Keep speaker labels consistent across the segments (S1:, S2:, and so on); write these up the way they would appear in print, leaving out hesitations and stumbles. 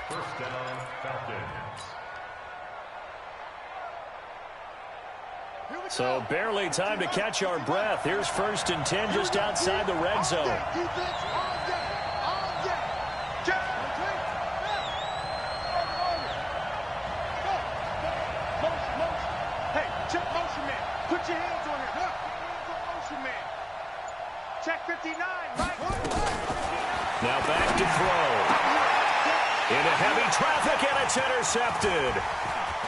S1: First down, Falcons.
S2: So barely time to catch our breath. Here's 1st and 10 just outside the red zone.
S3: Hey, check motion man. Put your hands on him. Hands on motion man. Check 59, right?
S2: Now back to throw. Into heavy traffic, and it's intercepted.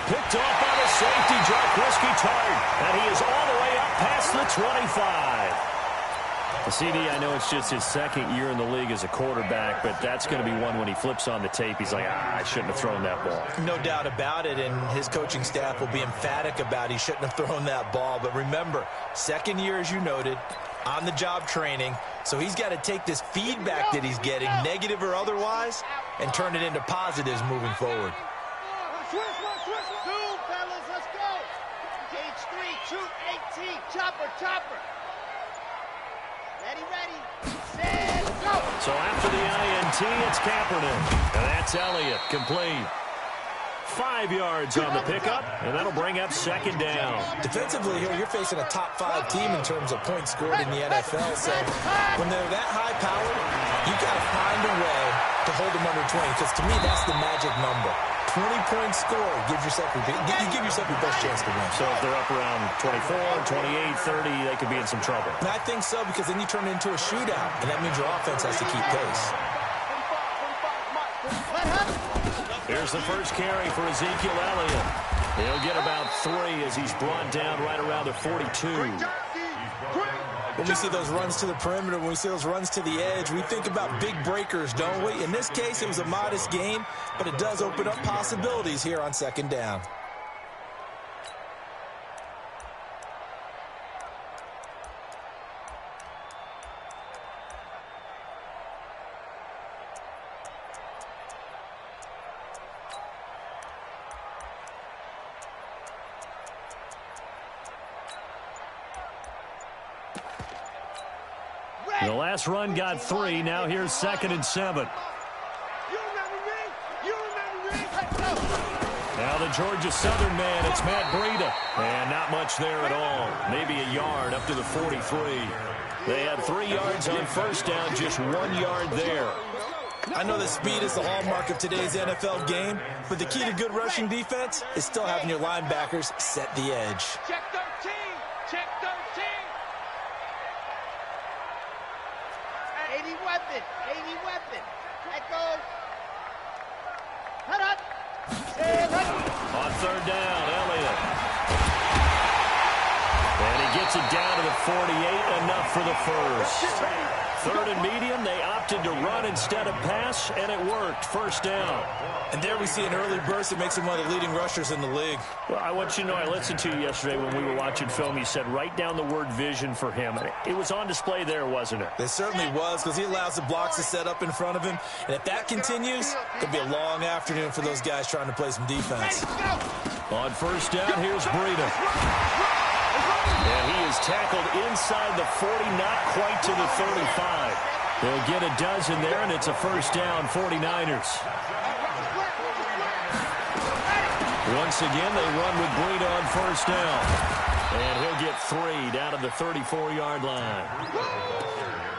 S2: Picked off by the safety, Jack Risky Tart, and he is all the way up past the 25. The CD, I know it's just his 2nd year in the league as a quarterback, but that's going to be one when he flips on the tape. He's like, I shouldn't have thrown that ball.
S4: No doubt about it, and his coaching staff will be emphatic about he shouldn't have thrown that ball. But remember, 2nd year, as you noted, on-the-job training, so he's got to take this feedback that he's getting, negative or otherwise, and turn it into positives moving forward.
S3: Two, fellas, let's go. Gauge 3, 2, 18, chopper. Ready, set, go!
S2: So after the INT, it's Kaepernick. And that's Elliott, complete. 5 yards on the pickup, and that'll bring up 2nd down.
S4: Defensively here, you're facing a top-5 team in terms of points scored in the NFL. So when they're that high-powered, you've got to find a way to hold them under 20, because to me, that's the magic number. 20-point score gives yourself you give yourself your best chance to win.
S2: So if they're up around 24, 28, 30, they could be in some trouble.
S4: And I think so, because then you turn it into a shootout, and that means your offense has to keep pace.
S2: Here's the first carry for Ezekiel Elliott. He'll get about 3 as he's brought down right around the 42.
S4: When we see those runs to the perimeter, when we see those runs to the edge, we think about big breakers, don't we? In this case, it was a modest gain, but it does open up possibilities here on 2nd down.
S2: The last run got 3. Now here's 2nd and 7. Now the Georgia Southern man, it's Matt Breida. And not much there at all. Maybe a yard up to the 43. They had 3 yards on 1st down, just 1 yard there.
S4: I know that speed is the hallmark of today's NFL game, but the key to good rushing defense is still having your linebackers set the edge.
S3: Check 13. Check 13. 80 weapon. 80 weapon. Let go. Hut, hut.
S2: On 3rd down, Elliott. And he gets it down to the 48, enough for the first. 3rd and medium, they opted to run instead of pass, and it worked. 1st down.
S4: And there we see an early burst that makes him one of the leading rushers in the league.
S2: Well, I want you to know, I listened to you yesterday when we were watching film. You said write down the word vision for him. It was on display there, wasn't it?
S4: It certainly was, because he allows the blocks to set up in front of him. And if that continues, it'll be a long afternoon for those guys trying to play some defense.
S2: On 1st down, here's Breida. And he is tackled inside the 40, not quite to the 35. They'll get a dozen there, and it's a 1st down, 49ers. Once again, they run with Breida on 1st down. And he'll get 3 down to the 34-yard line.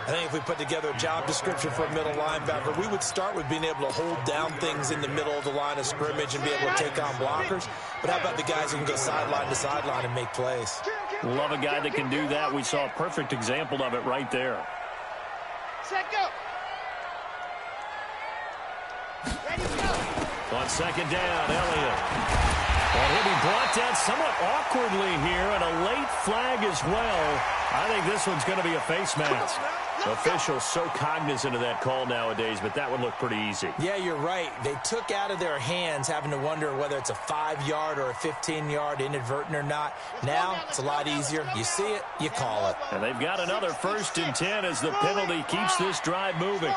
S4: I think if we put together a job description for a middle linebacker, we would start with being able to hold down things in the middle of the line of scrimmage and be able to take on blockers. But how about the guys who can go sideline to sideline and make plays?
S2: Love a guy that can do that. We saw a perfect example of it right there.
S3: Set, go. Ready, go.
S2: On 2nd down, Elliott. And he'll be brought down somewhat awkwardly here, and a late flag as well. I think this one's going to be a face mask. Officials so cognizant of that call nowadays, but that would look pretty easy.
S4: Yeah, you're right. They took out of their hands having to wonder whether it's a 5-yard or a 15-yard inadvertent or not. Now, it's a lot easier. You see it, you call it.
S2: And they've got another 1st and 10 as the penalty keeps this drive moving.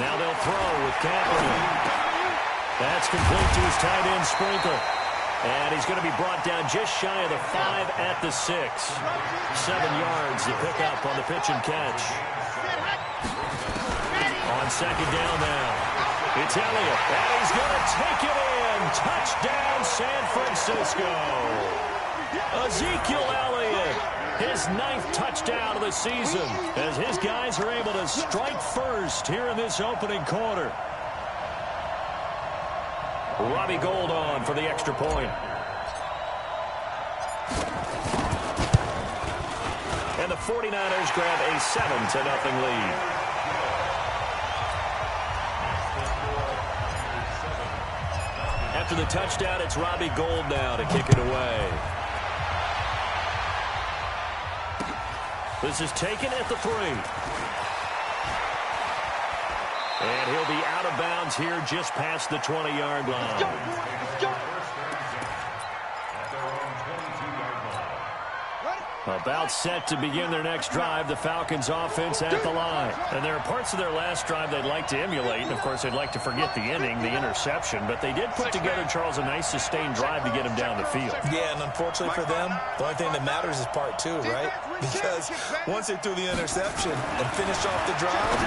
S2: Now they'll throw with Kaepernick. That's complete to his tight end, Sprinkle. And he's going to be brought down just shy of the 5 at the 6. 7 yards to pick up on the pitch and catch. On second down now, it's Elliott. And he's going to take it in. Touchdown, San Francisco. Ezekiel Elliott, his 9th touchdown of the season, as his guys are able to strike first here in this opening quarter. Robbie Gould on for the extra point. And the 49ers grab a 7-0 lead. After the touchdown, it's Robbie Gould now to kick it away. This is taken at the 3. And he'll be out of bounds here just past the 20-yard line.
S3: Let's go.
S2: About set to begin their next drive, the Falcons offense at the line. And there are parts of their last drive they'd like to emulate. And, of course, they'd like to forget the inning, the interception. But they did put together, Charles, a nice sustained drive to get him down the field.
S4: Yeah, and unfortunately for them, the only thing that matters is part 2, right? Because once they threw the interception and finished off the drive,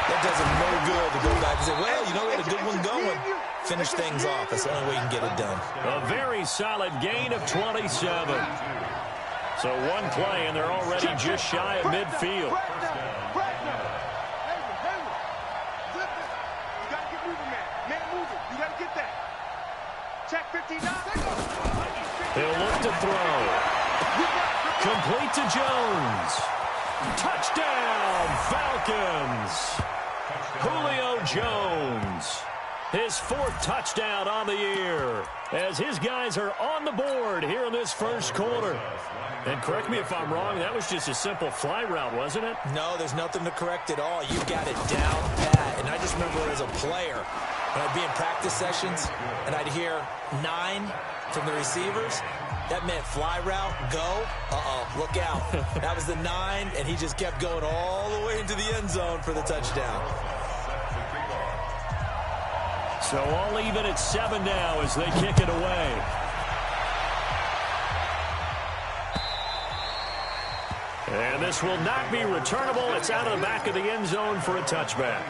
S4: that does them no good to go back and say, well, you know, we had a good one going. Finish things off. That's the only way you can get it done.
S2: A very solid gain of 27. So one play, and they're already just shy of midfield.
S3: You got to get moving, man. Man moving. You got to get that. Check 59.
S2: He'll look to throw. Complete to Jones. Touchdown, Falcons. Julio Jones. His 4th touchdown on the year, as his guys are on the board here in this first quarter. And correct me if I'm wrong, that was just a simple fly route, wasn't it?
S4: No, there's nothing to correct at all. You got it down pat. And I just remember as a player, when I'd be in practice sessions, and I'd hear 9 from the receivers, that meant fly route, go, look out. That was the 9, and he just kept going all the way into the end zone for the touchdown.
S2: So all even at 7 now as they kick it away. And this will not be returnable. It's out of the back of the end zone for a touchback.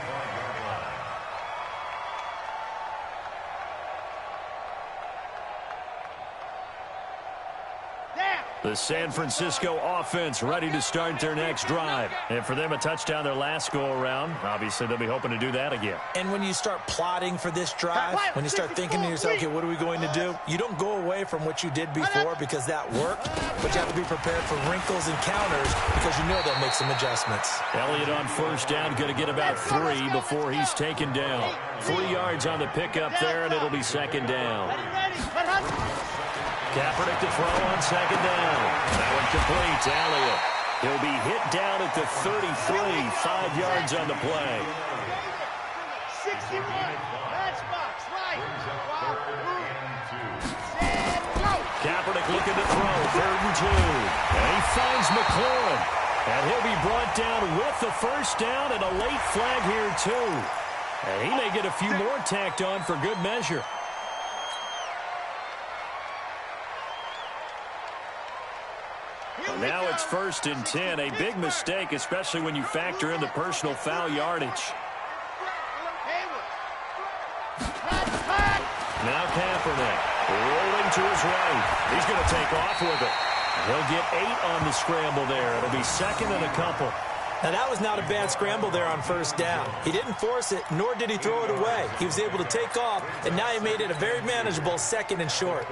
S2: The San Francisco offense ready to start their next drive. And for them, a touchdown their last go-around. Obviously, they'll be hoping to do that again.
S4: And when you start plotting for this drive, when you start thinking to yourself, okay, what are we going to do? You don't go away from what you did before because that worked, but you have to be prepared for wrinkles and counters because you know they'll make some adjustments.
S2: Elliott on first down, going to get about 3 before he's taken down. 3 yards on the pickup there, and it'll be second down. Kaepernick to throw on second down. That one complete to Elliott. He'll be hit down at the 33, 5 yards on the play.
S3: 61. Matchbox, right.
S2: Kaepernick looking to throw, 3rd and 2. And he finds McLaurin. And he'll be brought down with the first down and a late flag here, too. And he may get a few more tacked on for good measure. Now it's 1st and 10. A big mistake, especially when you factor in the personal foul yardage. Now Kaepernick rolling to his right. He's going to take off with it. He'll get 8 on the scramble there. It'll be 2nd and a couple.
S4: Now, that was not a bad scramble there on first down. He didn't force it, nor did he throw it away. He was able to take off, and now he made it a very manageable 2nd and short.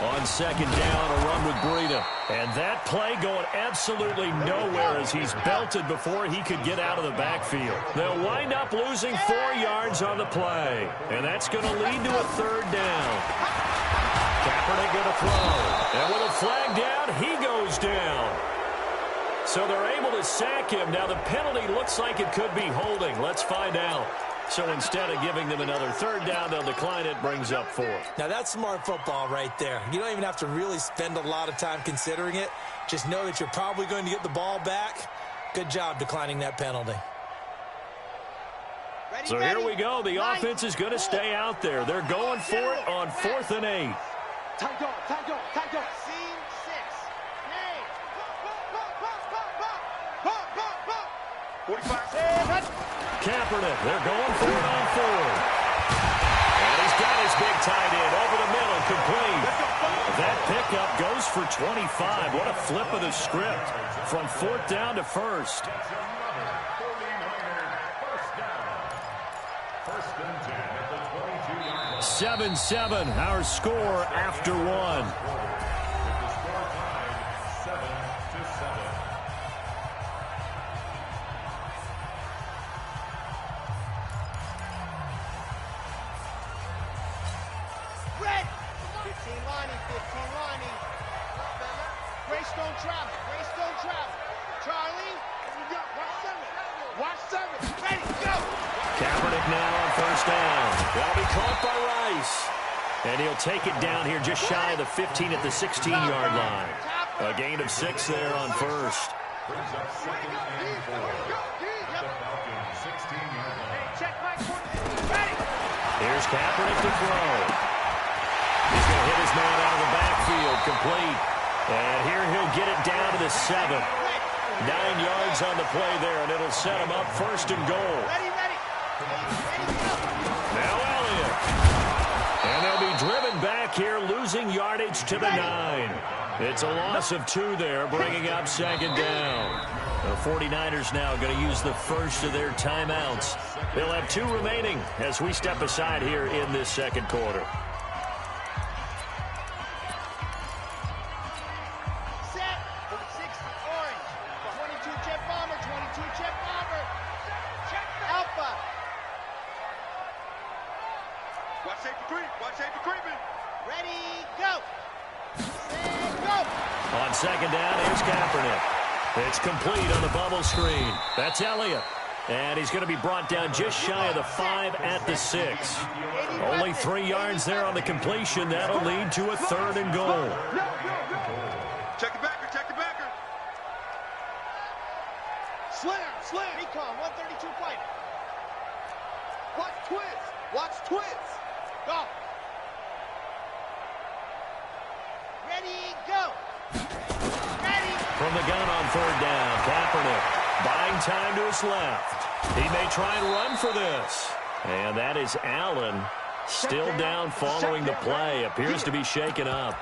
S2: On second down, a run with Breida. And that play going absolutely nowhere as he's belted before he could get out of the backfield. They'll wind up losing 4 yards on the play. And that's going to lead to a 3rd down. Kaepernick going to throw. And with a flag down, he goes down. So they're able to sack him. Now the penalty looks like it could be holding. Let's find out. So instead of giving them another third down, they'll decline it, brings up 4.
S4: Now, that's smart football right there. You don't even have to really spend a lot of time considering it. Just know that you're probably going to get the ball back. Good job declining that penalty.
S2: So here we go. The offense is going to stay out there. They're going for it on 4th and 8.
S3: Time go. Scene 6. Hey. 45.
S2: Kaepernick, they're going for it on 4th. And he's got his big tight end over the middle, complete. That pickup goes for 25. What a flip of the script from 4th down to 1st. 7-7, our score after 1. Kaepernick now on 1st down. That'll be caught by Rice. And he'll take it down here just shy of the 15 at the 16-yard line. A gain of 6 there on 1st. Here's Kaepernick to throw. He's going to hit his man out of the backfield, complete. And here he'll get it down to the 7. 9 yards on the play there, and it'll set him up 1st and goal. Now Elliott. And they'll be driven back here, losing yardage to the 9. It's a loss of 2 there, bringing up 2nd down. The 49ers now going to use the first of their timeouts. They'll have 2 remaining as we step aside here in this 2nd quarter. On 2nd down, here's Kaepernick. It's complete on the bubble screen. That's Elliott. And he's going to be brought down just shy of the 5 at the 6. Only 3 yards there on the completion. That'll lead to a 3rd and goal.
S3: Check the backer. Slam. Recon, 132 fighter. Watch twist. Go. Ready, go.
S2: From the gun on 3rd down, Kaepernick buying time to his left. He may try and run for this. And that is Allen still down following the play. Appears to be shaken up.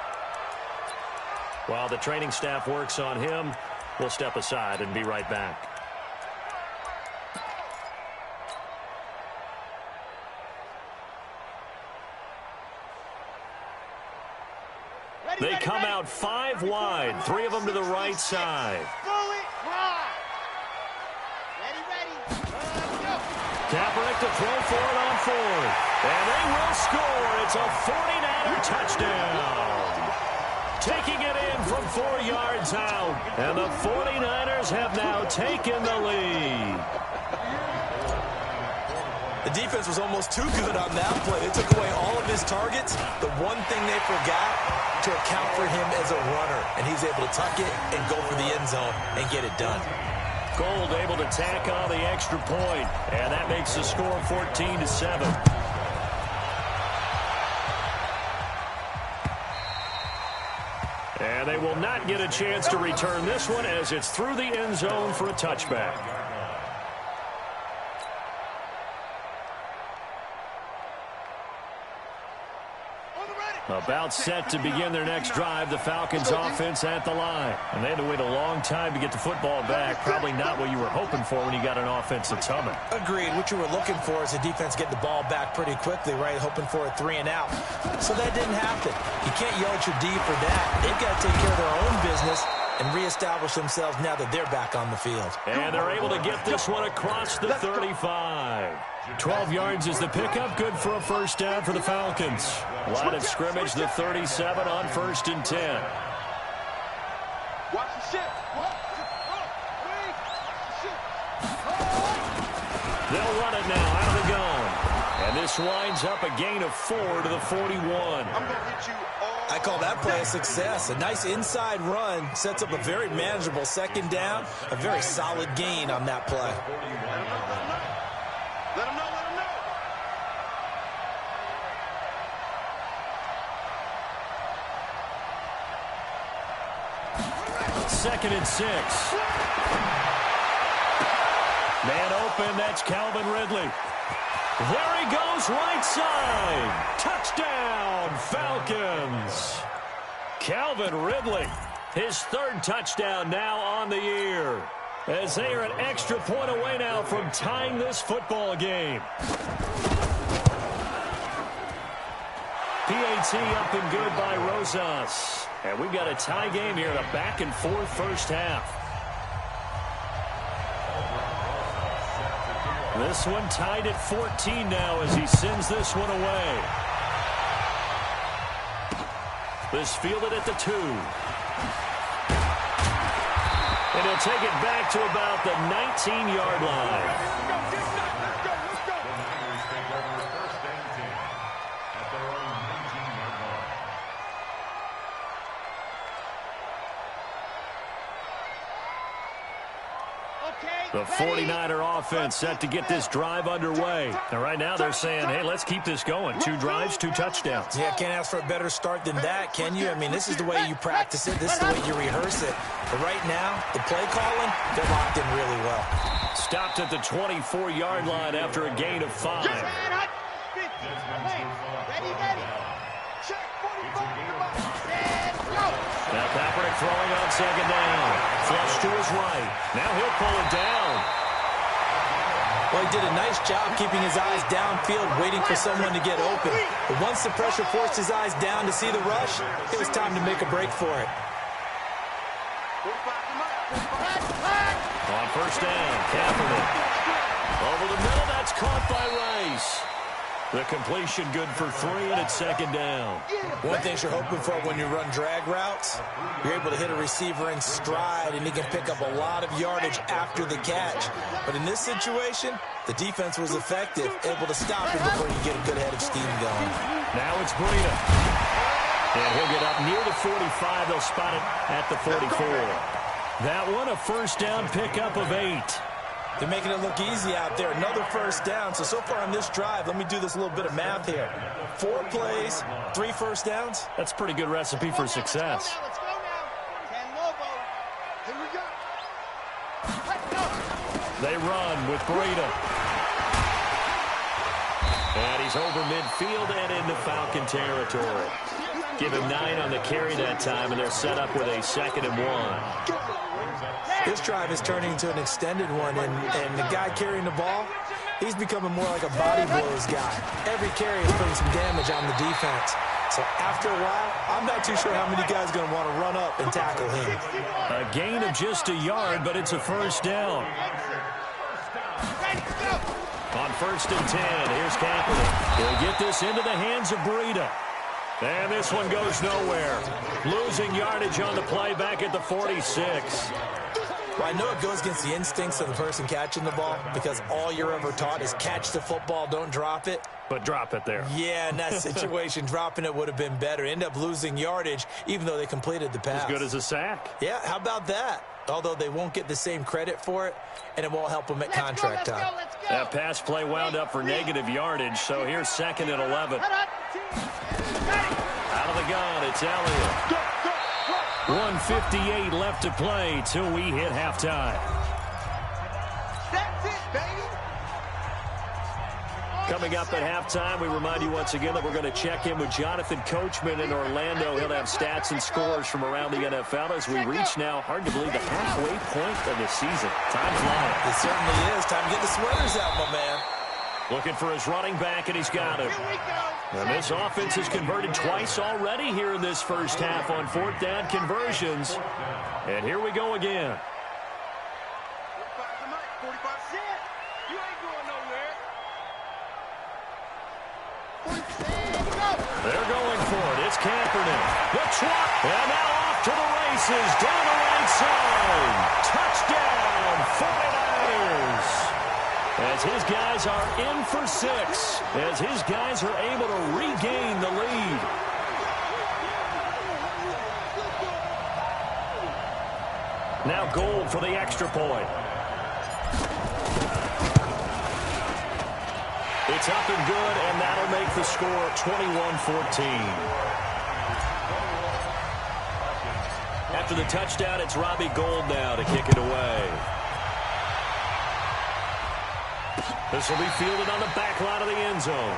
S2: While the training staff works on him, we'll step aside and be right back. They come out 5 wide, 3 of them to the right side. Kaepernick to throw for it on 4th. And they will score. It's a 49er touchdown. Taking it in from 4 yards out. And the 49ers have now taken the lead.
S4: The defense was almost too good on that play. They took away all of his targets. The one thing they forgot, to account for him as a runner. And he's able to tuck it and go for the end zone and get it done.
S2: Gold able to tack on the extra point. And that makes the score 14-7. And they will not get a chance to return this one as it's through the end zone for a touchback. About set to begin their next drive, the Falcons offense at the line. And they had to wait a long time to get the football back. Probably not what you were hoping for when you got an offense that's humming.
S4: Agreed. What you were looking for is the defense get the ball back pretty quickly, right? Hoping for a 3 and out. So that didn't happen. You can't yell at your D for that. They've got to take care of their own business and reestablish themselves now that they're back on the field.
S2: And they're able to get this one across the 35. 12 yards is the pickup. Good for a 1st down for the Falcons. Line of scrimmage, the 37 on 1st and 10.
S3: Watch the ship.
S2: They'll run it now out of the gun. And this winds up a gain of 4 to the 41.
S4: I call that play a success. A nice inside run sets up a very manageable second down. A very solid gain on that play.
S3: Let him know.
S2: Second and 6. Man open, that's Calvin Ridley. There he goes, right side. Touchdown, Falcons. Calvin Ridley, his third touchdown now on the year. As they are an extra point away now from tying this football game. PAT up and good by Rosas. And we've got a tie game here in a back-and-forth first half. This one tied at 14 now as he sends this one away. This fielded at the 2. And he'll take it back to about the 19-yard line. The 49er offense set to get this drive underway. And right now they're saying, hey, let's keep this going. 2 drives, 2 touchdowns.
S4: Yeah, can't ask for a better start than that, can you? I mean, this is the way you practice it. This is the way you rehearse it. But right now, the play calling, they're locked in really well.
S2: Stopped at the 24-yard line after a gain of 5. Now Kaepernick throwing on second down. Flush to his right. Now he'll pull it down.
S4: Well, he did a nice job keeping his eyes downfield, waiting for someone to get open. But once the pressure forced his eyes down to see the rush, it was time to make a break for it.
S2: On first down, Kaepernick. Over the middle, that's caught by Rice. The completion good for 3, and it's second down.
S4: One thing you're hoping for when you run drag routes, you're able to hit a receiver in stride, and he can pick up a lot of yardage after the catch. But in this situation, the defense was effective, able to stop him before you get a good head of steam going.
S2: Now it's Breida. And he'll get up near the 45. They'll spot it at the 44. That one, a first down pickup of 8.
S4: They're making it look easy out there. Another first down. So far on this drive, let me do this little bit of math here. 4 plays, 3 first downs.
S2: That's a pretty good recipe for success.
S3: Let's go now. 10 Lobo. Here we go. Let's go.
S2: They run with Breida. And he's over midfield and into Falcon territory. Give him 9 on the carry that time, and they'll set up with a 2nd and 1.
S4: This drive is turning into an extended one, and the guy carrying the ball, he's becoming more like a body blows guy. Every carry is putting some damage on the defense. So after a while, I'm not too sure how many guys are going to want to run up and tackle him.
S2: A gain of just a yard, but it's a first down. On first and 10, here's Kaepernick. He'll get this into the hands of Breida. And this one goes nowhere. Losing yardage on the play back at the 46.
S4: Well, I know it goes against the instincts of the person catching the ball because all you're ever taught is catch the football, don't drop it.
S2: But drop it there.
S4: Yeah, in that situation, dropping it would have been better. End up losing yardage, even though they completed the pass.
S2: As good as a sack.
S4: Yeah, how about that? Although they won't get the same credit for it, and it won't help them at contract time.
S3: Let's go.
S2: That pass play wound up for negative yardage, so here's 2nd and 11. Out of the gun, it's Elliott. 1:58 left to play till we hit halftime.
S3: That's it, baby.
S2: Coming up at halftime, we remind you once again that we're going to check in with Jonathan Coachman in Orlando. He'll have stats and scores from around the NFL as we reach now, hard to believe, the halfway point of the season. Time's flying.
S4: It certainly is. Time to get the sweaters out, my man.
S2: Looking for his running back, and he's got him.
S3: Here we go.
S2: And this offense has converted twice already here in this first half on 4th down conversions. And here we go again.
S3: 45 cents. You ain't going nowhere. 47. Go.
S2: They're going for it. It's Kaepernick. The trot. And now off to the races. Down the right side. Touchdown, 49ers. as his guys are in for 6, as his guys are able to regain the lead. Now Gold for the extra point. It's up and good, and that'll make the score 21-14. After the touchdown, it's Robbie Gould now to kick it away. This will be fielded on the back line of the end zone.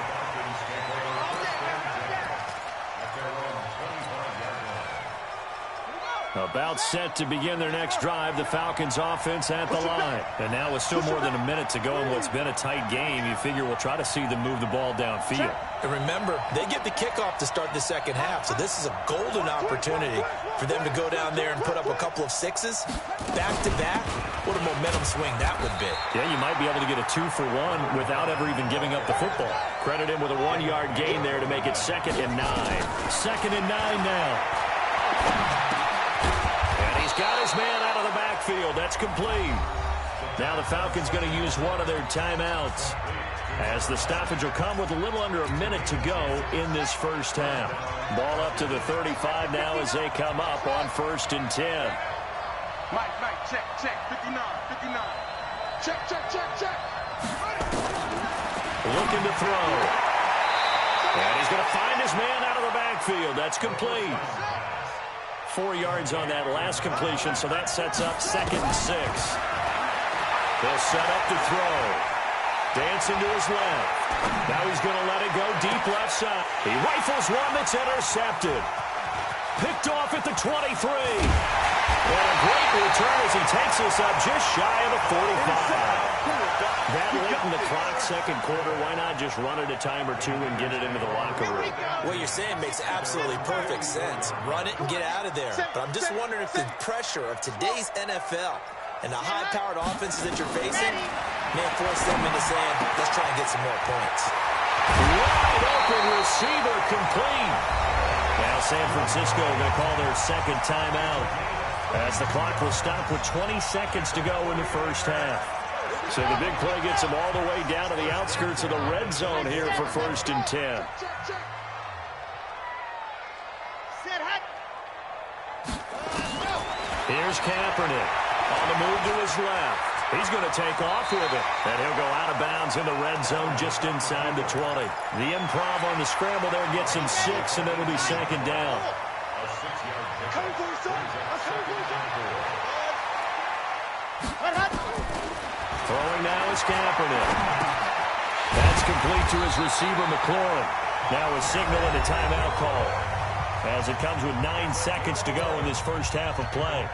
S2: About set to begin their next drive, the Falcons offense at the line. And now with still more than a minute to go in what's been a tight game, you figure we'll try to see them move the ball downfield.
S4: And remember, they get the kickoff to start the second half, so this is a golden opportunity for them to go down there and put up a couple of 6s back-to-back. What a momentum swing that would be.
S2: Yeah, you might be able to get a 2-for-1 without ever even giving up the football. Credit him with a 1-yard gain there to make it 2nd and 9. 2nd and 9 now. He's got his man out of the backfield. That's complete. Now the Falcons going to use one of their timeouts, as the stoppage will come with a little under a minute to go in this first half. Ball up to the 35 now as they come up on 1st and 10.
S3: Mike, check, 59. Check.
S2: Looking to throw. And he's going to find his man out of the backfield. That's complete. 4 yards on that last completion, so that sets up 2nd and 6. They'll set up to throw. Dancing to his left. Now he's going to let it go deep left side. He rifles one that's intercepted. Picked off at the 23. And a great return as he takes us up just shy of the 45. That late in the clock, second quarter, why not just run it a time or two and get it into the locker room?
S4: What you're saying makes absolutely perfect sense. Run it and get out of there. But I'm just wondering if the pressure of today's NFL and the high-powered offenses that you're facing may force them into saying, let's try and get some more points.
S2: Wide open receiver complete. Now San Francisco going to call their second timeout, as the clock will stop with 20 seconds to go in the first half. So the big play gets them all the way down to the outskirts of the red zone here for 1st and 10. Here's Kaepernick on the move to his left. He's going to take off with it, and he'll go out of bounds in the red zone just inside the 20. The improv on the scramble there gets him 6, and it'll be 2nd down. Throwing now is Kaepernick. That's complete to his receiver, McLaurin. Now a signal and a timeout call, as it comes with 9 seconds to go in this first half of play.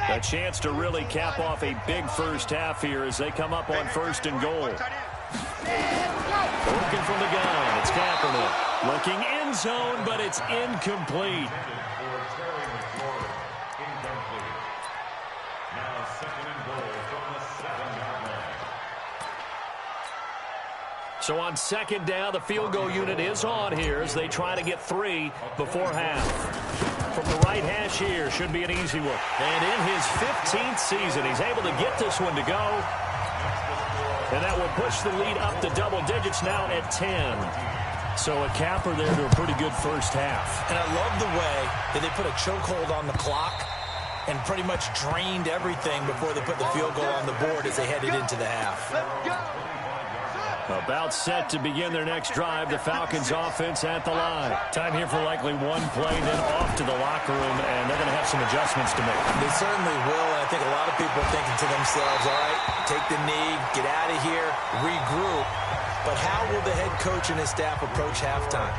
S2: A chance to really cap off a big first half here as they come up on 1st and goal. Working from the gun, it's Kaepernick. Looking end zone, but it's incomplete. So on 2nd down, the field goal unit is on here as they try to get 3 before half. From the right hash here, should be an easy one. And in his 15th season, he's able to get this one to go. And that will push the lead up to double digits now at 10. So a capper there to a pretty good first half.
S4: And I love the way that they put a chokehold on the clock and pretty much drained everything before they put the field goal on the board as they headed into the half.
S2: About set to begin their next drive, the Falcons offense at the line. Time here for likely one play, then off to the locker room, and they're going to have some adjustments to make.
S4: They certainly will, and I think a lot of people are thinking to themselves, all right, take the knee, get out of here, regroup. But how will the head coach and his staff approach halftime?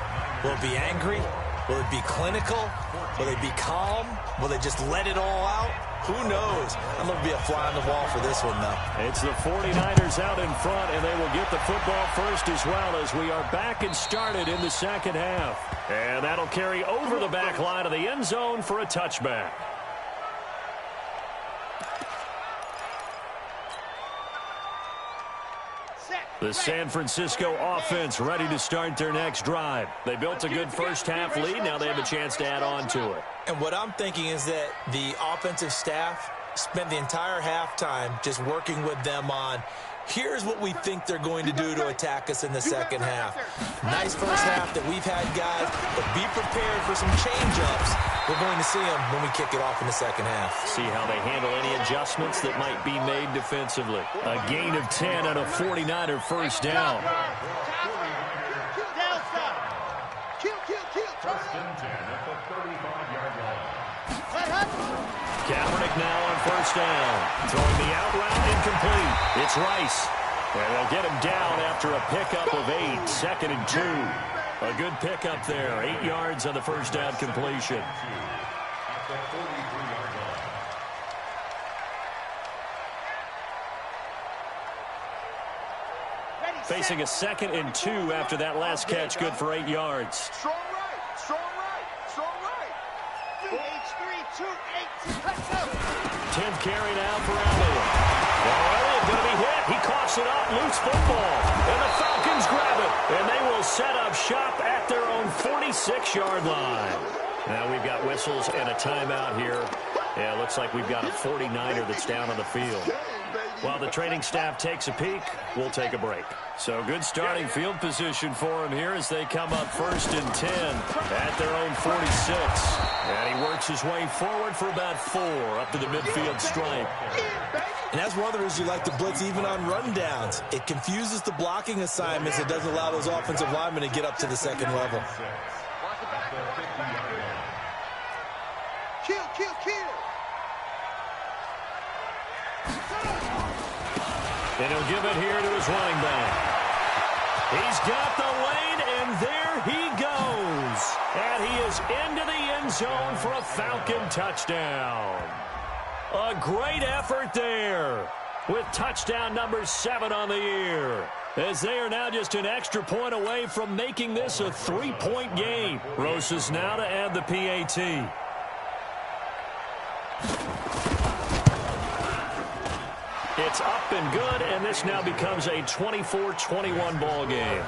S4: Will it be angry? Will it be clinical? Will they be calm? Will they just let it all out? Who knows? I'm going to be a fly on the wall for this one, though.
S2: It's the 49ers out in front, and they will get the football first as well, as we are back and started in the second half. And that'll carry over the back line of the end zone for a touchback.
S3: Set.
S2: The San Francisco offense ready to start their next drive. They built a good first-half lead. Now they have a chance to add on to it.
S4: And what I'm thinking is that the offensive staff spent the entire halftime just working with them on, here's what we think they're going to do to attack us in the second half. Nice first half that we've had, guys, but be prepared for some change-ups. We're going to see them when we kick it off in the second half.
S2: See how they handle any adjustments that might be made defensively. A gain of 10 on a 49er first down.
S1: First and 10 at the 35-yard line.
S2: Kaepernick now on first down. Throwing the out route incomplete. It's Rice. And they'll get him down after a pickup of 8. 2nd and 2. A good pickup there. 8 yards on the first down completion.
S1: At the 43-yard line.
S2: Facing a 2nd and 2 after that last catch. Good for 8 yards.
S3: Strong right, strong right, strong right. 3-8-3-2-8. Let's go.
S2: 10th carry now for Elliott. Elliott going to be hit. He coughs it up. Loose football. And the Falcons grab it. And they will set up shop at their own 46-yard line. Now we've got whistles and a timeout here. Yeah, it looks like we've got a 49er that's down on the field. While the training staff takes a peek, we'll take a break. So good starting field position for him here as they come up 1st and 10 at their own 46. And he works his way forward for about 4 up to the midfield stripe.
S4: And that's one of the reasons you like to blitz even on rundowns. It confuses the blocking assignments. It doesn't allow those offensive linemen to get up to the second level.
S3: Kill, kill, kill.
S2: And he'll give it here to his running back. He's got the lane, and there he goes. And he is into the end zone for a Falcon touchdown. A great effort there with touchdown number 7 on the year. As they are now just an extra point away from making this a 3-point game. Rosas now to add the PAT. It's up and good, and this now becomes a 24-21 ball game.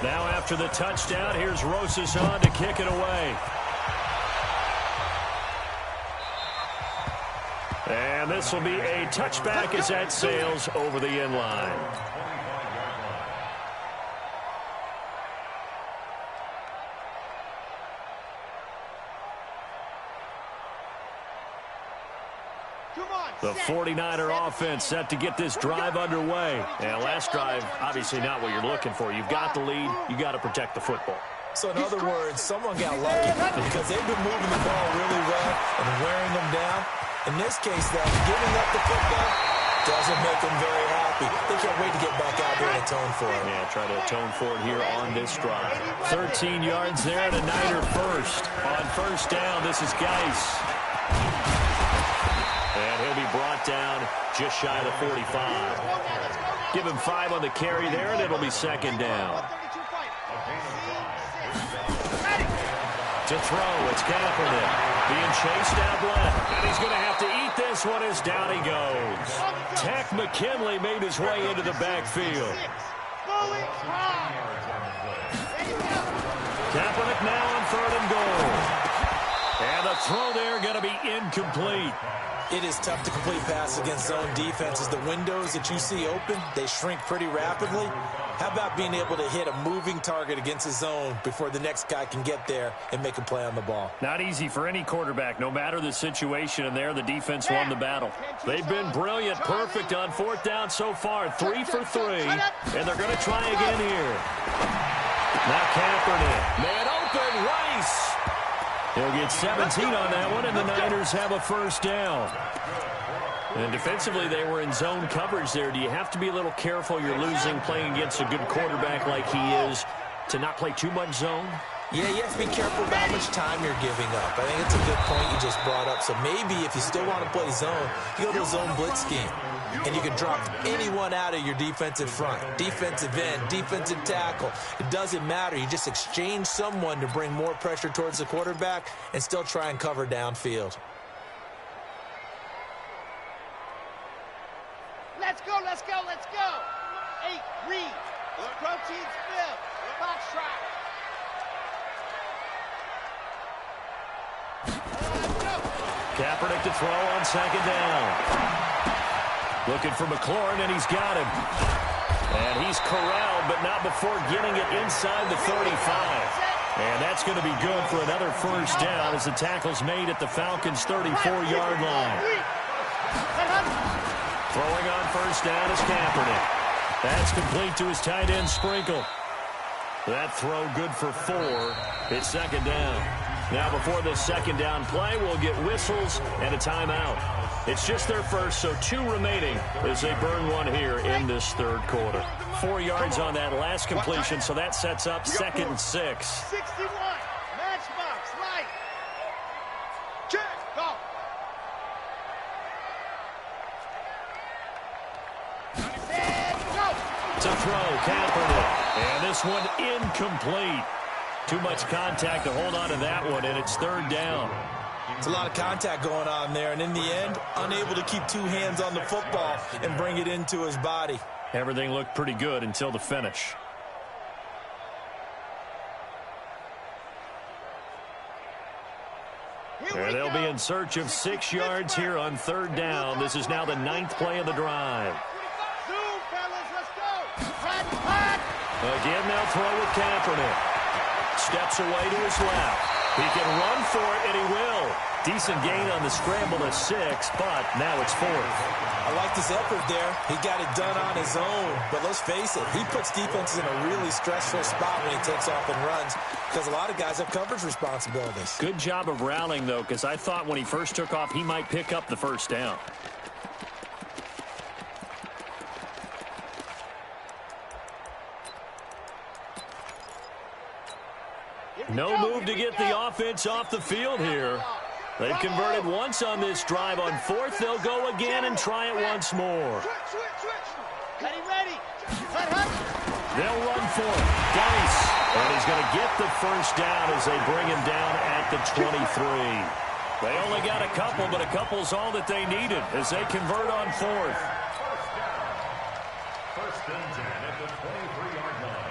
S2: Now after the touchdown, here's Rosas on to kick it away. And this will be a touchback as that sails over the end line. The 49er offense set to get this drive underway. And last drive, obviously not what you're looking for. You've got the lead. You got to protect the football.
S4: So in other words, someone got lucky because they've been moving the ball really well and wearing them down. In this case, though, giving up the football doesn't make them very happy. They can't wait to get back out there and atone for it.
S2: Yeah, try to atone for it here on this drive. 13 yards there to Niner first. On first down, this is Geis. And he'll be brought down just shy of the 45. Give him 5 on the carry there, and it'll be 2nd down. To throw, it's Kaepernick. Being chased out left. And he's going to have to eat this one as down he goes. Tech McKinley made his way into the backfield. Kaepernick now on 3rd and goal. And the throw there going to be incomplete.
S4: It is tough to complete pass against zone defenses. The windows that you see open, they shrink pretty rapidly. How about being able to hit a moving target against a zone before the next guy can get there and make a play on the ball?
S2: Not easy for any quarterback, no matter the situation, and there the defense won the battle. They've been brilliant, perfect on 4th down so far, 3 for 3, and they're going to try again here. Now Kaepernick, man open, Rice. He'll get 17 on that one, and the Niners have a first down. And defensively, they were in zone coverage there. Do you have to be a little careful? You're losing playing against a good quarterback like he is to not play too much zone?
S4: Yeah, you have to be careful about how much time you're giving up. I think it's a good point you just brought up. So maybe if you still want to play zone, you go to a zone blitz scheme. And you can drop anyone out of your defensive front, defensive end, defensive tackle. It doesn't matter. You just exchange someone to bring more pressure towards the quarterback and still try and cover downfield.
S2: Kaepernick to throw on second down. Looking for McLaurin, and he's got him. And he's corralled, but not before getting it inside the 35. And that's going to be good for another first down as the tackle's made at the Falcons' 34-yard line. Throwing on first down is Kaepernick. That's complete to his tight end, Sprinkle. That throw good for 4. It's second down. Now before this second down play, we'll get whistles and a timeout. It's just their first, so 2 remaining as they burn one here in this third quarter. 4 yards on that last completion, so that sets up 2nd and 6.
S3: 61, matchbox, right. Check, go.
S2: To throw, Kaepernick. And this one incomplete. Too much contact to hold on to that one, and it's third down.
S4: It's a lot of contact going on there, and in the end, unable to keep 2 hands on the football and bring it into his body.
S2: Everything looked pretty good until the finish. And they'll be in search of 6 yards here on third down. This is now the 9th play of the drive. Again, they'll throw with Kaepernick. Steps away to his left. He can run for it, and he will. Decent gain on the scramble at 6, but now it's 4th.
S4: I like this effort there. He got it done on his own. But let's face it, he puts defenses in a really stressful spot when he takes off and runs because a lot of guys have coverage responsibilities.
S2: Good job of rallying, though, because I thought when he first took off, he might pick up the first down. No move to get the offense off the field here. They've converted once on this drive. On 4th, they'll go again and try it once more.
S3: Ready.
S2: They'll run for it. Dice. And he's going to get the first down as they bring him down at the 23. They only got a couple, but a couple's all that they needed as they convert on 4th.
S1: First and 10 at the 23-yard line.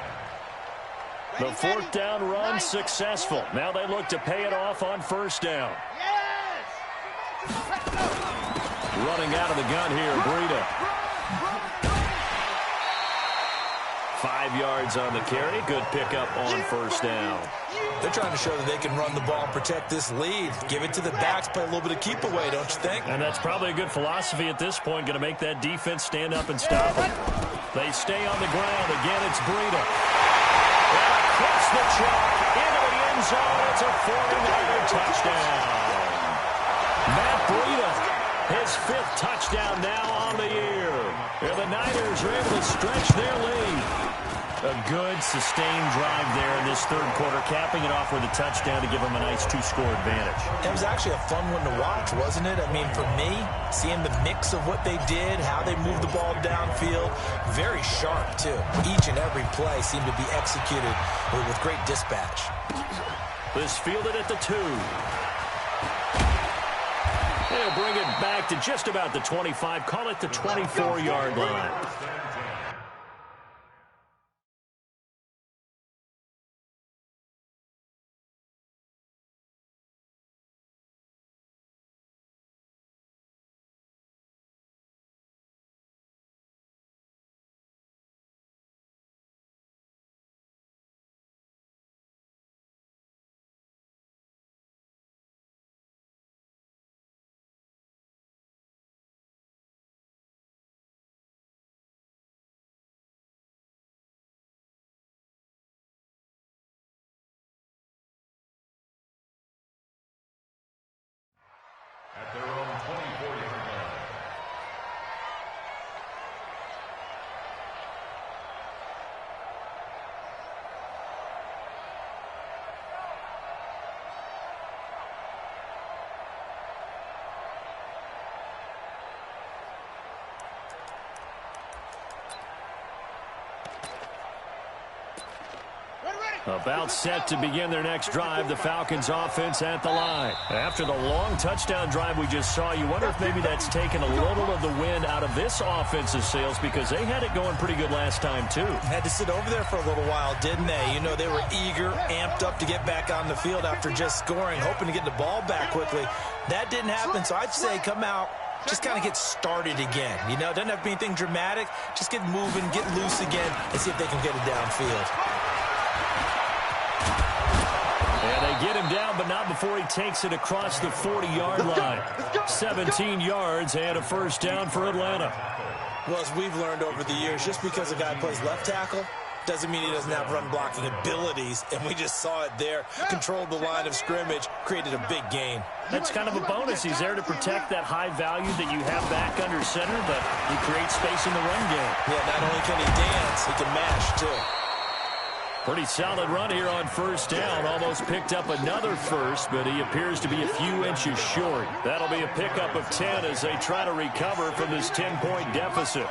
S2: The 4th down run successful. Now they look to pay it off on first down. Running out of the gun here, Breida. 5 yards on the carry. Good pickup on first down.
S4: They're trying to show that they can run the ball and protect this lead. Give it to the backs, play a little bit of keep away, don't you think?
S2: And that's probably a good philosophy at this point. Going to make that defense stand up and stop them. They stay on the ground. Again, it's Breida. Across the chalk, into the end zone. It's a 49er touchdown. Matt Breida, his 5th touchdown now on the year. And the Niners are able to stretch their lead. A good, sustained drive there in this third quarter, capping it off with a touchdown to give them a nice 2-score advantage.
S4: It was actually a fun one to watch, wasn't it? I mean, for me, seeing the mix of what they did, how they moved the ball downfield, very sharp, too. Each and every play seemed to be executed with great dispatch.
S2: This fielded at the 2. They'll bring it back to just about the 25, call it the 24-yard line. About set to begin their next drive, the Falcons offense at the line. After the long touchdown drive we just saw, you wonder if maybe that's taken a little of the wind out of this offensive sails because they had it going pretty good last time too.
S4: Had to sit over there for a little while, didn't they? You know, they were eager, amped up to get back on the field after just scoring, hoping to get the ball back quickly. That didn't happen, so I'd say come out, just kind of get started again. You know, doesn't have to be anything dramatic. Just get moving, get loose again, and see if they can get it downfield.
S2: And they get him down, but not before he takes it across the 40-yard line. 17 yards and a first down for Atlanta.
S4: Well, as we've learned over the years, just because a guy plays left tackle doesn't mean he doesn't have run-blocking abilities, and we just saw it there. Controlled the line of scrimmage, created a big gain.
S2: That's kind of a bonus. He's there to protect that high value that you have back under center, but he creates space in the run game.
S4: Yeah, not only can he dance, he can mash, too.
S2: Pretty solid run here on first down. Almost picked up another first, but he appears to be a few inches short. That'll be a pickup of 10 as they try to recover from this 10-point deficit.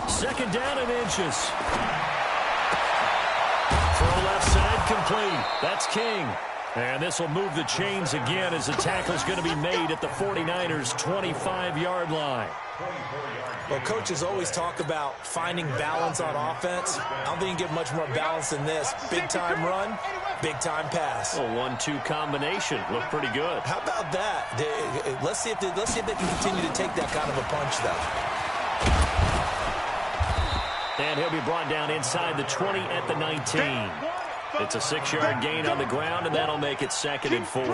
S2: Second down and inches. Throw left side complete. That's King. And this will move the chains again as the tackle's going to be made at the 49ers' 25-yard line.
S4: Well, coaches always talk about finding balance on offense. I don't think you can get much more balance than this. Big-time run, big-time pass.
S2: A 1-2 combination. Looked pretty good.
S4: How about that? Let's see if they can continue to take that kind of a punch, though.
S2: And he'll be brought down inside the 20 at the 19. It's a 6-yard gain on the ground, and that'll make it 2nd and 4.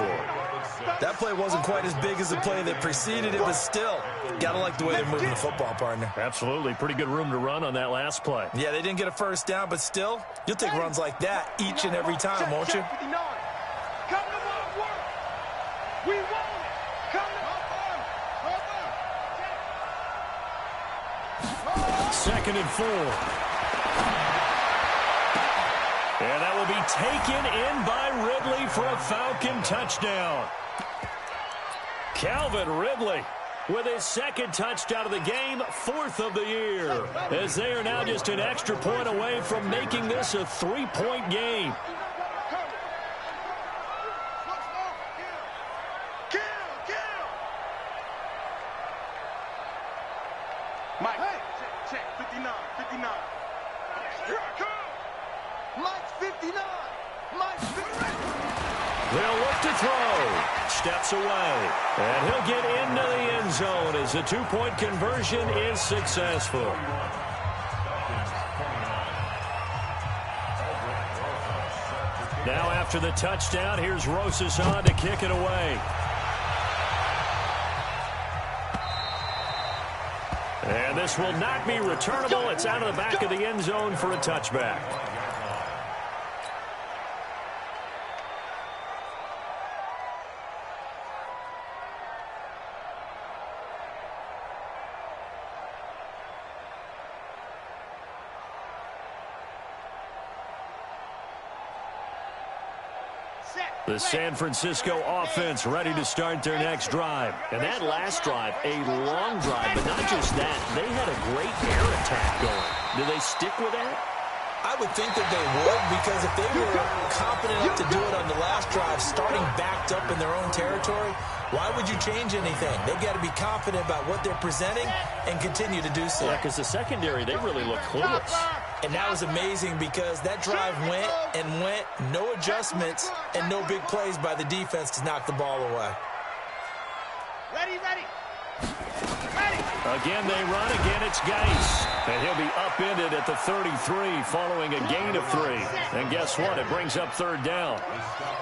S4: That play wasn't quite as big as the play that preceded it, but still, gotta like the way they're moving the football, partner.
S2: Absolutely. Pretty good room to run on that last play.
S4: Yeah, they didn't get a first down, but still, you'll take runs like that each and every time, won't you?
S3: Come to work. We want it. Come to
S2: 2nd and 4. And that will be taken in by Ridley for a Falcon touchdown. Calvin Ridley with his 2nd touchdown of the game, 4th of the year, as they are now just an extra point away from making this a 3-point game.
S3: Mike, check, 59. Here I come. Mike's 59. Mike's 59.
S2: They'll look to throw. Steps away. And he'll get into the end zone as the 2-point conversion is successful. Now after the touchdown, here's Rosas on to kick it away. And this will not be returnable. It's out of the back of the end zone for a touchback. The San Francisco offense ready to start their next drive. And that last drive, a long drive, but not just that. They had a great air attack going. Do they stick with that?
S4: I would think that they would, because if they were confident enough to do it on the last drive, starting backed up in their own territory, why would you change anything? They've got to be confident about what they're presenting and continue to do so.
S2: Yeah, because the secondary, they really look clueless.
S4: And that was amazing because that drive went and went, no adjustments and no big plays by the defense to knock the ball away.
S3: Ready.
S2: Again, they run. Again, it's Geis. And he'll be upended at the 33 following a gain of 3. And guess what? It brings up 3rd down.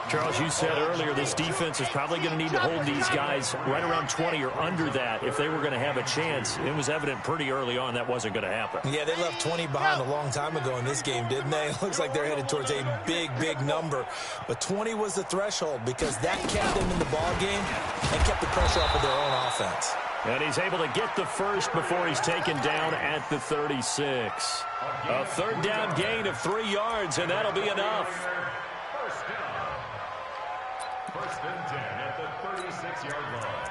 S2: Charles, you said earlier this defense is probably going to need to hold these guys right around 20 or under that if they were going to have a chance. It was evident pretty early on that wasn't going to happen.
S4: Yeah, they left 20 behind a long time ago in this game, didn't they? It looks like they're headed towards a big number. But 20 was the threshold because that kept them in the ball game and kept the pressure off of their own offense.
S2: And he's able to get the first before he's taken down at the 36. A 3rd down gain of 3 yards, and that'll be enough.
S1: First and 10 at the 36-yard line.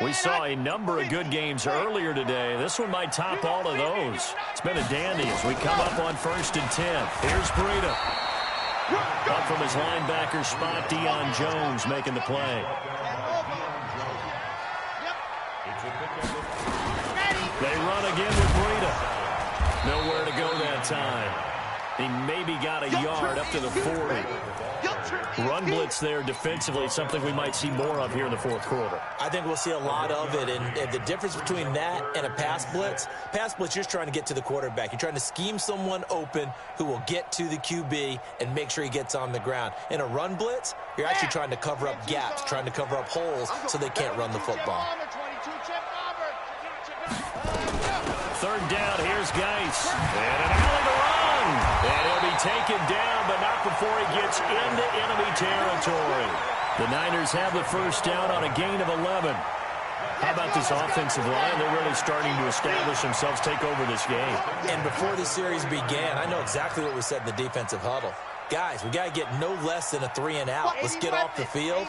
S2: We saw a number of good games earlier today. This one might top all of those. It's been a dandy as we come up on 1st and 10. Here's Breida. Up from his linebacker spot, Deion Jones making the play. They run again with Breida. Nowhere to go that time. He maybe got a yard up to the 40. Run blitz there defensively, something we might see more of here in the fourth quarter.
S4: I think we'll see a lot of it, and the difference between that and a pass blitz, you're trying to get to the quarterback. You're trying to scheme someone open who will get to the QB and make sure he gets on the ground. In a run blitz, you're actually trying to cover up gaps, trying to cover up holes so they can't run the football.
S2: 3rd down, here's Geis. And an alley to run. And he'll be taken down, but not before he gets into enemy territory. The Niners have the 1st down on a gain of 11. How about this offensive line? They're really starting to establish themselves, take over this game.
S4: And before the series began, I know exactly what was said in the defensive huddle. Guys, we got to get no less than a 3-and-out. Let's get off the field.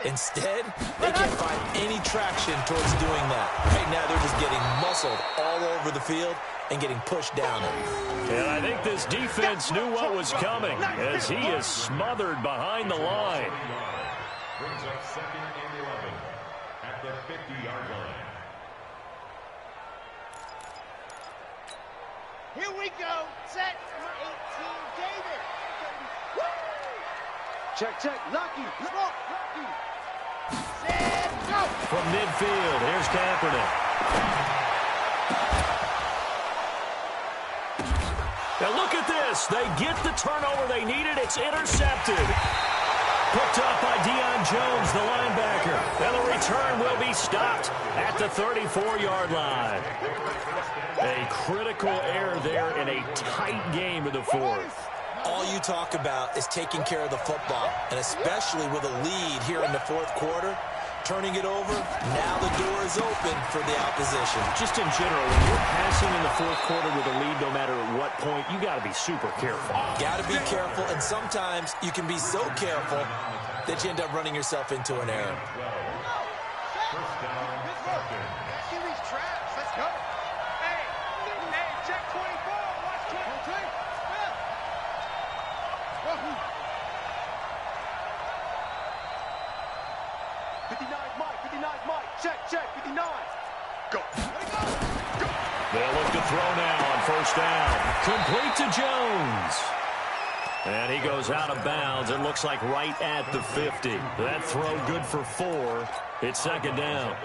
S4: Instead, they can't find any traction towards doing that. Right now, they're just getting muscled all over the field and getting pushed down it.
S2: And I think this defense knew what was coming as he is smothered behind the line.
S1: Brings up 2nd and 11 at the 50-yard line.
S3: Here we go. Set number 18, David. Woo! Check. Lucky. Lucky. Set, go.
S2: From midfield, here's Kaepernick. Now look at this. They get the turnover they needed. It's intercepted. Picked up by Deion Jones, the linebacker. And the return will be stopped at the 34-yard line. A critical error there in a tight game of the 4th.
S4: All you talk about is taking care of the football, and especially with a lead here in the 4th quarter, turning it over, now the door is open for the opposition.
S2: Just in general, when you're passing in the 4th quarter with a lead, no matter at what point, you got to be super careful.
S4: Got to be careful, and sometimes you can be so careful that you end up running yourself into an error.
S3: Series traps. Let's go. Hey, check 24. Watch 23. 59 Mike. Check. 59. Go.
S2: They'll look to throw now on 1st down. Complete to Jones. And he goes out of bounds. It looks like right at the 50. That throw good for 4. It's 2nd down.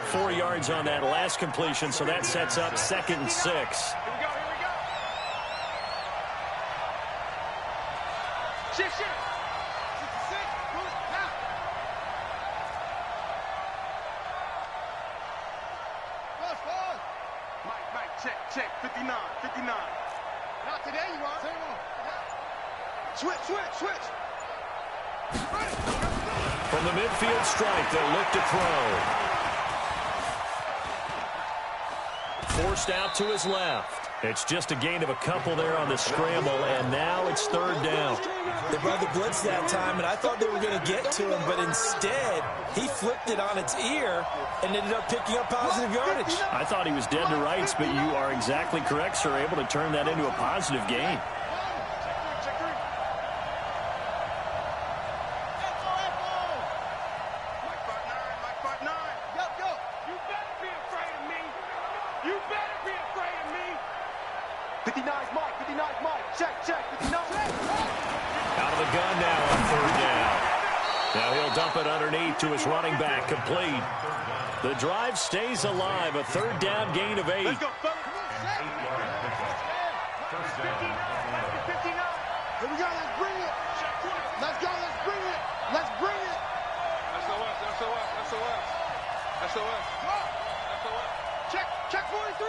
S2: 4 yards on that last completion, so that sets up 2nd and 6.
S3: Here we go. Shit. 66. Now. Pause. Mike, check. 59. Not today, you are. Switch.
S2: From the midfield strike, they'll look to throw. Forced out to his left. It's just a gain of a couple there on the scramble, and now it's 3rd down.
S4: They brought the blitz that time, and I thought they were going to get to him, but instead, he flipped it on its ear and ended up picking up positive yardage.
S2: I thought he was dead to rights, but you are exactly correct, sir. Able to turn that into a positive gain.
S3: Check. 59.
S2: Out of the gun now on 3rd down. Now he'll dump it underneath to his running back, complete. The drive stays alive, a 3rd down gain of 8.
S3: Let's go, fellas. Here we go, let's bring it. Let's go, let's bring it. Let's bring it. SOS. Check 43.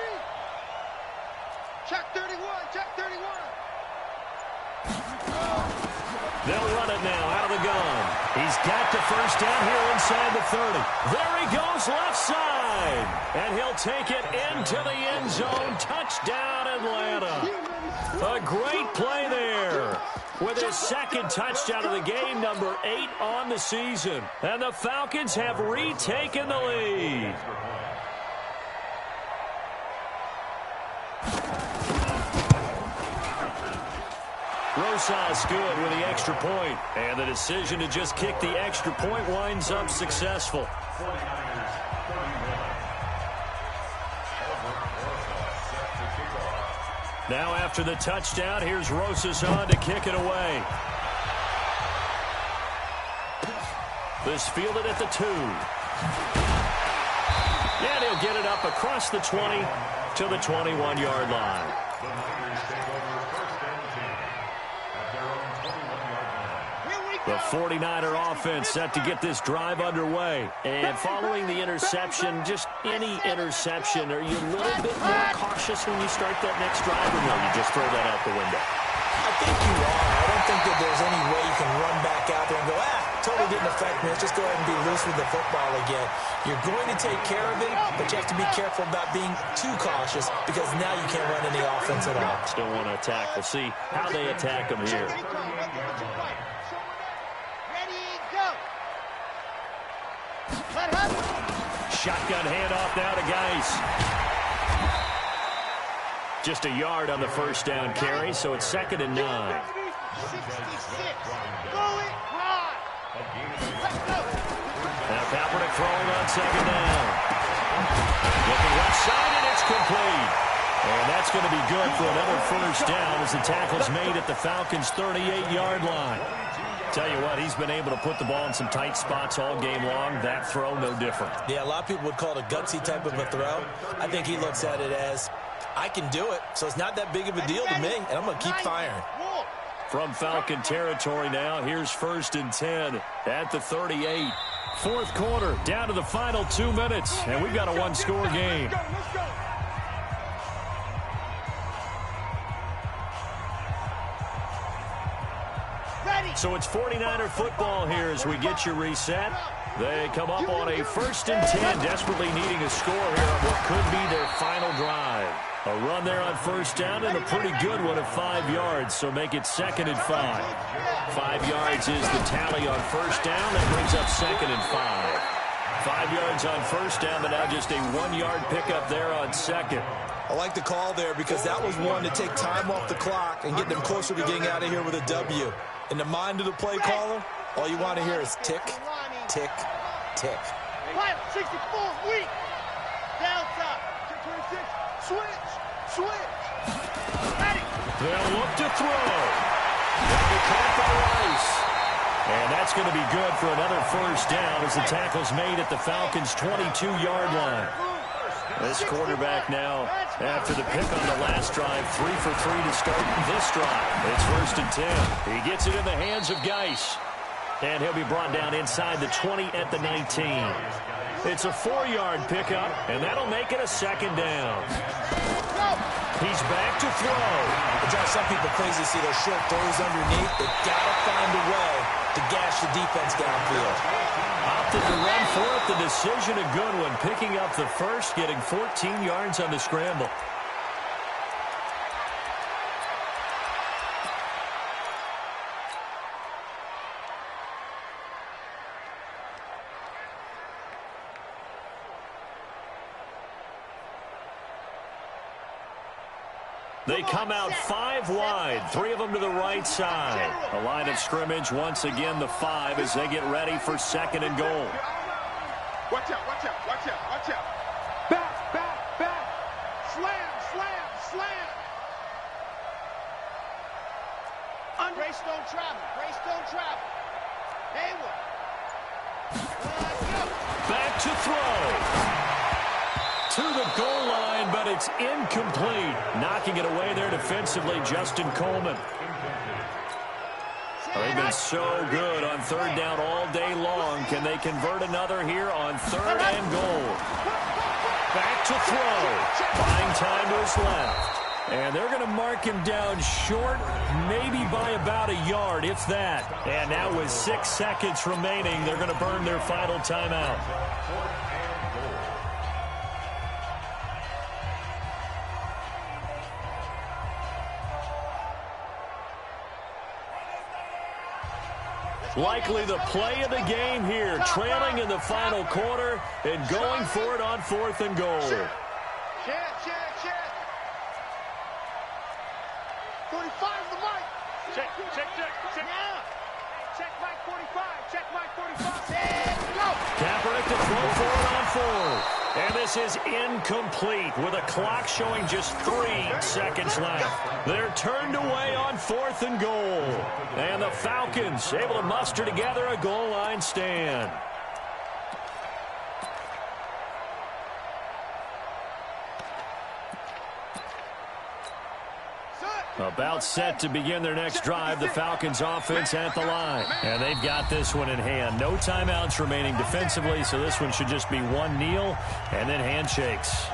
S3: Check 31.
S2: They'll run it now out of the gun. He's got the 1st down here inside the 30. There he goes left side. And he'll take it into the end zone. Touchdown, Atlanta. A great play there. With his second touchdown of the game, number 8 on the season. And the Falcons have retaken the lead. Rosas good with the extra point. And the decision to just kick the extra point winds up successful. Now after the touchdown, here's Rosas on to kick it away. This fielded at the 2. And he'll get it up across the 20 to the 21-yard line. The 49er offense set to get this drive underway. And following the interception, just any interception, are you a little bit more cautious when you start that next drive, or no, you just throw that out the window?
S4: I think you are. I don't think that there's any way you can run back out there and go, totally didn't affect me. Let's just go ahead and be loose with the football again. You're going to take care of it, but you have to be careful about being too cautious because now you can't run any offense at all.
S2: Still want to attack. We'll see how they attack them here. Shotgun handoff now to Geis. Just a yard on the first down carry, so it's 2nd and 9.
S3: 66.
S2: Now Kaepernick throwing on 2nd down. Looking left side, and it's complete. And that's going to be good for another first down as the tackle's made at the Falcons' 38-yard line. Tell you what, he's been able to put the ball in some tight spots all game long. That throw, no different. Yeah, a lot of people would call it a gutsy type of a throw. I think he looks at it as, I can do it, so it's not that big of a deal to me, and I'm going to keep firing. From Falcon territory now, here's 1st and 10 at the 38. Fourth quarter, down to the final 2 minutes, and we've got a one-score game. So it's 49er football here as we get you reset. They come up on a 1st and 10, desperately needing a score here on what could be their final drive. A run there on 1st down and a pretty good one of 5 yards, so make it 2nd and 5. 5 yards is the tally on 1st down. That brings up 2nd and 5. 5 yards on 1st down, but now just a 1-yard pickup there on 2nd. I like the call there because that was one to take time off the clock and get them closer to getting out of here with a W. In the mind of the play caller, all you want to hear is tick, tick, tick.
S3: Pilot 64, weak. Delta. 26, switch. Ready.
S2: They'll look to throw. The caught by Rice. And that's going to be good for another first down as the tackle's made at the Falcons' 22-yard line. This quarterback now, after the pick on the last drive, 3 for 3 to start this drive. It's 1st and 10. He gets it in the hands of Geis. And he'll be brought down inside the 20 at the 19. It's a 4-yard pickup, and that'll make it a 2nd down. He's back to throw.
S4: It drives some people crazy to see those short throws underneath. They've got to find a way to gash the defense downfield.
S2: Opted to run for it. The decision a good one. Picking up the first, getting 14 yards on the scramble. They come out 5 wide, 3 of them to the right side. The line of scrimmage, once again, the 5 as they get ready for 2nd and goal.
S3: Watch out. Back. Slam. Grace don't travel. Hayward. Let's go.
S2: Back to throw. To the goal line, but it's incomplete. Knocking it away there defensively, Justin Coleman. They've been so good on 3rd down all day long. Can they convert another here on 3rd and goal? Back to throw. Buying time to his left. And they're going to mark him down short, maybe by about a yard, if that. And now with 6 seconds remaining, they're going to burn their final timeout. Likely the play of the game here, trailing in the final quarter and going for it on 4th and goal.
S3: Check. 45 the mic. Check. Yeah. Check Mike 45. Check Mike 45. Go.
S2: Kaepernick to throw for it on 4th. And this is incomplete with a clock showing just 3 seconds left. They're turned away on 4th and goal. And the Falcons able to muster together a goal line stand. About set to begin their next drive, the Falcons offense at the line. And they've got this one in hand. No timeouts remaining defensively, so this one should just be one kneel and then handshakes.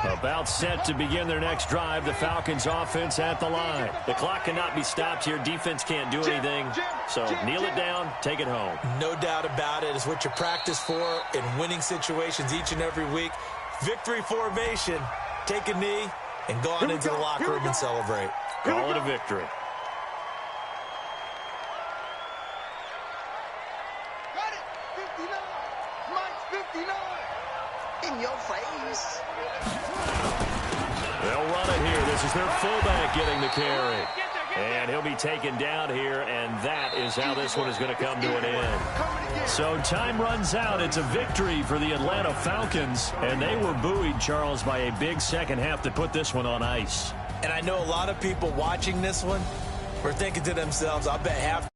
S2: About set to begin their next drive, the Falcons offense at the line. The clock cannot be stopped here. Defense can't do anything. So kneel it down, take it home.
S4: No doubt about it. It's what you practice for in winning situations each and every week. Victory formation. Take a knee and go on into the locker room and celebrate.
S2: Call it a victory.
S3: Got it. 59. Mike's 59. In your face.
S2: They'll run it here. This is their fullback getting the carry. And he'll be taken down here, and that is how this one is going to come to an end. So time runs out. It's a victory for the Atlanta Falcons, and they were buoyed, Charles, by a big second half that put this one on ice.
S4: And I know a lot of people watching this one were thinking to themselves, I bet half